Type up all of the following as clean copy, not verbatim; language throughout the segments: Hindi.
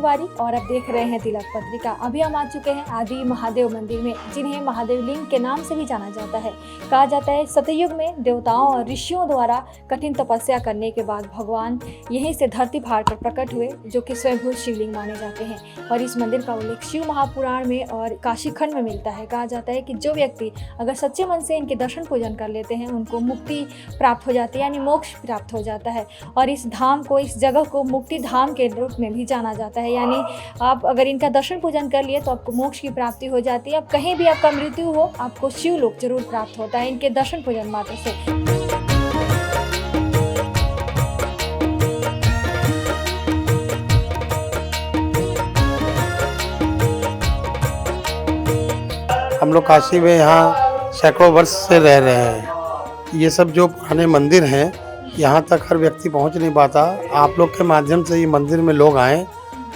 तिवारी और अब देख रहे हैं तिलक पत्रिका। अभी हम आ चुके हैं आदि महादेव मंदिर में, जिन्हें महादेव लिंग के नाम से भी जाना जाता है। कहा जाता है सतयुग में देवताओं और ऋषियों द्वारा कठिन तपस्या करने के बाद भगवान यहीं से धरती फाड़ कर प्रकट हुए, जो कि स्वयंभू शिवलिंग माने जाते हैं। और इस मंदिर का उल्लेख शिव महापुराण में और काशी खंड में मिलता है। कहा जाता है कि जो व्यक्ति अगर सच्चे मन से इनके दर्शन पूजन कर लेते हैं, उनको मुक्ति प्राप्त हो जाती है, यानी मोक्ष प्राप्त हो जाता है। और इस धाम को, इस जगह को मुक्ति धाम के रूप में भी जाना जाता है, यानी आप अगर इनका दर्शन पूजन कर लिए तो आपको मोक्ष की प्राप्ति हो जाती है। अब कहीं भी आपका मृत्यु हो, आपको शिवलोक जरूर प्राप्त होता है इनके दर्शन पूजन मात्र से। हम लोग काशी में यहाँ सैकड़ों वर्ष से रह रहे हैं। ये सब जो पुराने मंदिर हैं, यहाँ तक हर व्यक्ति पहुँच नहीं पाता। आप लोग के माध्यम से ये मंदिर में लोग आए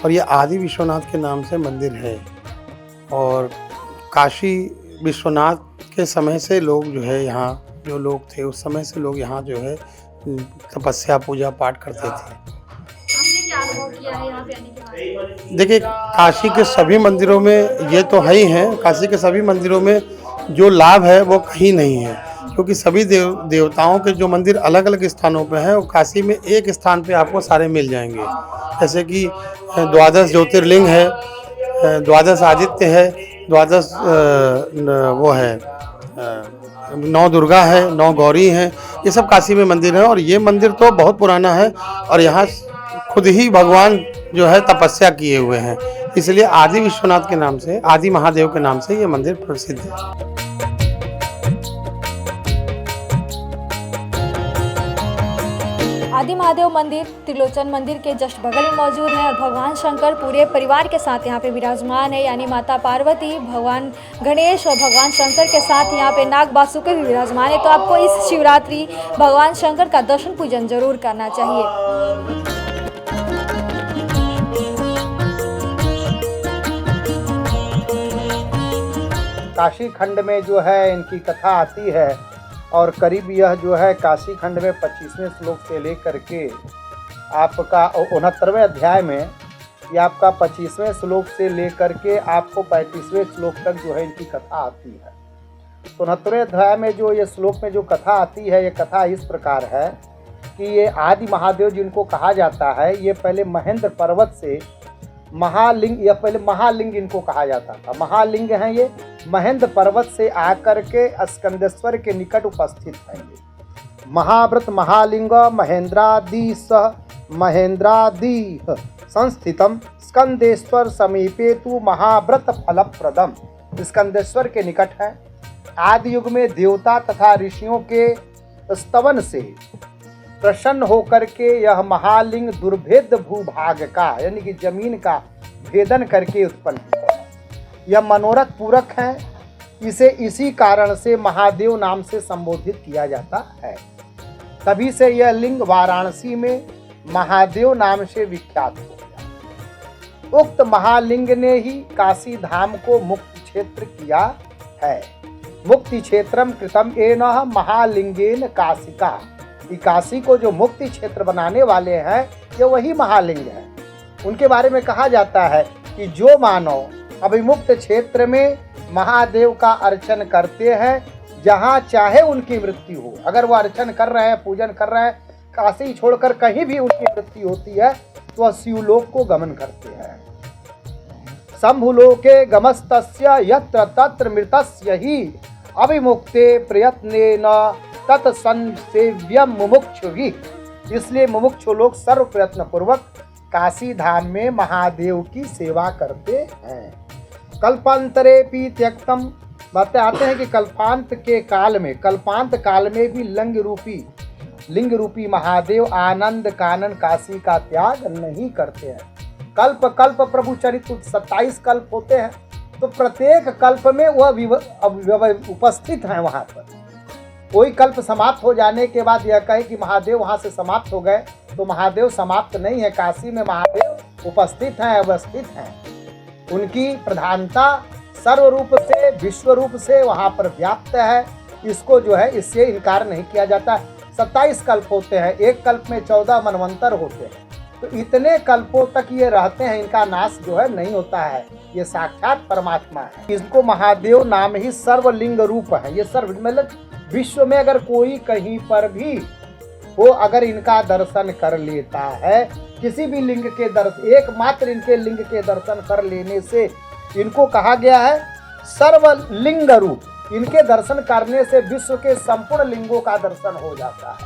और ये आदि विश्वनाथ के नाम से मंदिर है। और काशी विश्वनाथ के समय से लोग जो है, यहाँ जो लोग थे उस समय से लोग यहाँ जो है तपस्या पूजा पाठ करते थे। आपने क्या अनुभव किया है यहाँ पे आने के बाद? देखिए, काशी के सभी मंदिरों में ये तो है ही है, काशी के सभी मंदिरों में जो लाभ है वो कहीं नहीं है, क्योंकि सभी देवताओं के जो मंदिर अलग अलग स्थानों पे हैं, वो काशी में एक स्थान पे आपको सारे मिल जाएंगे। जैसे कि 12 ज्योतिर्लिंग है, 12 आदित्य है, 12 वो है 9 दुर्गा है, 9 गौरी हैं, ये सब काशी में मंदिर हैं। और ये मंदिर तो बहुत पुराना है और यहाँ खुद ही भगवान जो है तपस्या किए हुए हैं, इसलिए आदि विश्वनाथ के नाम से, आदि महादेव के नाम से ये मंदिर प्रसिद्ध है। आदि महादेव मंदिर त्रिलोचन मंदिर के जस्ट बगल में मौजूद है और भगवान शंकर पूरे परिवार के साथ यहाँ पे विराजमान है, यानी माता पार्वती, भगवान गणेश और भगवान शंकर के साथ यहाँ पे नाग बासुके भी विराजमान है। तो आपको इस शिवरात्रि भगवान शंकर का दर्शन पूजन जरूर करना चाहिए। काशी खंड में जो है इनकी कथा आती है और करीब यह जो है काशी खंड में 25वें श्लोक से लेकर के आपका 69वें अध्याय में, ये आपका 25वें श्लोक से लेकर के आपको 35वें श्लोक तक जो है इनकी कथा आती है। 69वें अध्याय में जो ये श्लोक में जो कथा आती है, ये कथा इस प्रकार है कि ये आदि महादेव जिनको कहा जाता है, ये पहले महेंद्र पर्वत से महालिंग, या पहले महालिंग इनको कहा जाता था। महालिंग हैं ये, महेंद्र पर्वत से आकर के स्कंदेश्वर के निकट उपस्थित हैं। ये महाव्रत महालिंग महेंद्रादि सह महेंद्रादि संस्थितम स्कंदेश्वर समीपे तु महाव्रत फलप्रदम, स्कंदेश्वर के निकट है। आदि युग में देवता तथा ऋषियों के स्तवन से प्रसन्न होकर के यह महालिंग दुर्भेद भूभाग का, यानी कि जमीन का भेदन करके उत्पन्न हुआ। यह मनोरथ पूरक है, इसे इसी कारण से महादेव नाम से संबोधित किया जाता है। तभी से यह लिंग वाराणसी में महादेव नाम से विख्यात हो गया। उक्त महालिंग ने ही काशी धाम को मुक्त क्षेत्र किया है। मुक्ति क्षेत्रम कृतम एनः महालिंगेन काशिका, काशी को जो मुक्ति क्षेत्र बनाने वाले हैं ये वही महालिंग है। उनके बारे में कहा जाता है कि जो मानव अभिमुक्त क्षेत्र में महादेव का अर्चन करते हैं, जहाँ चाहे उनकी मृत्यु हो, अगर वो अर्चन कर रहे हैं, पूजन कर रहे हैं, काशी छोड़कर कहीं भी उनकी मृत्यु होती है तो वह शिवलोक को गमन करते हैं। शंभुलोके गमस्तस्य यत्र तत्र मृतस्य ही अभिमुक्ते प्रयत्नेन तत्संसेव्यम मुमुक्षुभि, इसलिए मुमुक्षु लोग सर्व प्रयत्न पूर्वक काशी धाम में महादेव की सेवा करते हैं। कल्पांतरे भी त्यक्तम, बताते हैं कि कल्पांत के काल में, कल्पांत काल में भी लिंग रूपी महादेव आनंद कानन काशी का त्याग नहीं करते हैं। कल्प कल्प प्रभु चरित्र 27 कल्प होते हैं, तो प्रत्येक कल्प में वह उपस्थित हैं वहाँ पर। कोई कल्प समाप्त हो जाने के बाद यह कहे कि महादेव वहाँ से समाप्त हो गए, तो महादेव समाप्त नहीं है। काशी में महादेव उपस्थित हैं, अवस्थित हैं। उनकी प्रधानता सर्व रूप से, विश्व रूप से वहाँ पर व्याप्त है। इसको जो है, इससे इनकार नहीं किया जाता। 27 कल्प होते हैं, एक कल्प में 14 मनवंतर होते हैं। तो इतने कल्पों तक ये रहते हैं, इनका नाश जो है नहीं होता है। ये साक्षात परमात्मा है। इनको महादेव नाम ही सर्वलिंग रूप है। ये सर्व मतलब विश्व में अगर कोई कहीं पर भी वो अगर इनका दर्शन कर लेता है, किसी भी लिंग के दर्शन, एकमात्र इनके लिंग के दर्शन कर लेने से इनको कहा गया है सर्वलिंग रूप। इनके दर्शन करने से विश्व के संपूर्ण लिंगों का दर्शन हो जाता है,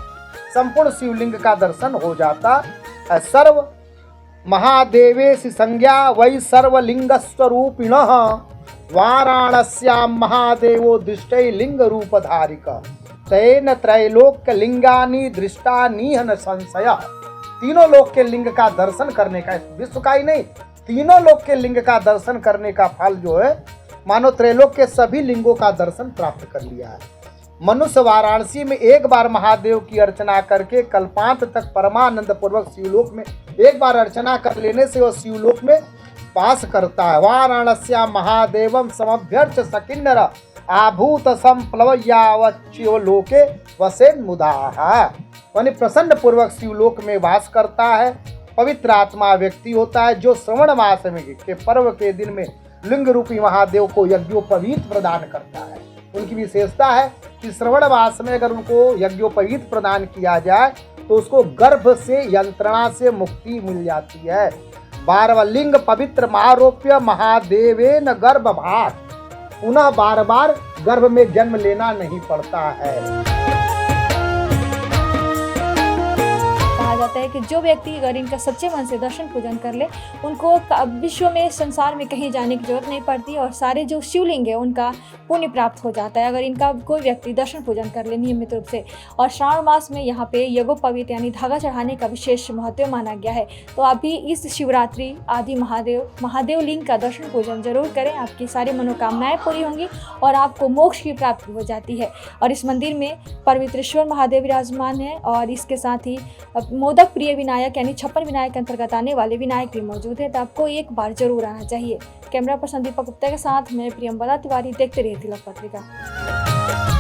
संपूर्ण शिवलिंग का दर्शन हो जाता है। सर्व महादेवेश संज्ञा वै सर्वलिंग स्वरूपिण वाराणस्यां महादेवो दृष्टै लिंग रूपधारिक तेन त्रैलोक्य लिंगानी दृष्टानीह न संशय। तीनों लोक के लिंग का दर्शन करने का, विश्व का ही नहीं, तीनों लोक के लिंग का दर्शन करने का फल जो है मानो त्रैलोक के सभी लिंगों का दर्शन प्राप्त कर लिया है। मनुष्य वाराणसी में एक बार महादेव की अर्चना करके कल्पांत तक परमानंद पूर्वक शिवलोक में एक बार अर्चना कर लेने से वह शिवलोक में वास करता है। वाराणस्या महादेवम समभ्यर्च सकिन्नर आभूत संप्लवयावच्योलोके वसेन मुदाहा। यानी प्रसन्न पूर्वक शिवलोक में वास करता है। पवित्र आत्मा व्यक्ति होता है जो श्रवण मास में के पर्व के दिन में लिंग रूपी महादेव को यज्ञोपवीत प्रदान करता है। उनकी विशेषता है कि श्रवण मास में अगर उनको यज्ञोपवीत प्रदान किया जाए तो उसको गर्भ से, यंत्रणा से मुक्ति मिल जाती है। 12वां लिंग पवित्र मारोप्य महादेवेन गर्भभात, पुनः बार बार गर्भ में जन्म लेना नहीं पड़ता है। कहा जाता है कि जो व्यक्ति अगर इनका सच्चे मन से दर्शन पूजन कर ले, उनको विश्व में, संसार में कहीं जाने की जरूरत नहीं पड़ती और सारे जो शिवलिंग है उनका पुण्य प्राप्त हो जाता है अगर इनका कोई व्यक्ति दर्शन पूजन कर ले नियमित रूप से। और श्रावण मास में यहाँ पे यज्ञोपवीत यानी धागा चढ़ाने का विशेष महत्व माना गया है। तो आप भी इस शिवरात्रि आदि महादेव लिंग का दर्शन पूजन जरूर करें, आपकी सारी मनोकामनाएं पूरी होंगी और आपको मोक्ष की प्राप्ति हो जाती है। और इस मंदिर में परमित्रेश्वर महादेव विराजमान है और इसके साथ ही मोदक प्रिय विनायक यानी 56 विनायक के अंतर्गत आने वाले विनायक भी मौजूद है। तो आपको एक बार जरूर आना चाहिए। कैमरा पर्सन दीपक गुप्ता के साथ मैं प्रियंवदा तिवारी, देखते रहिए तिलक पत्रिका।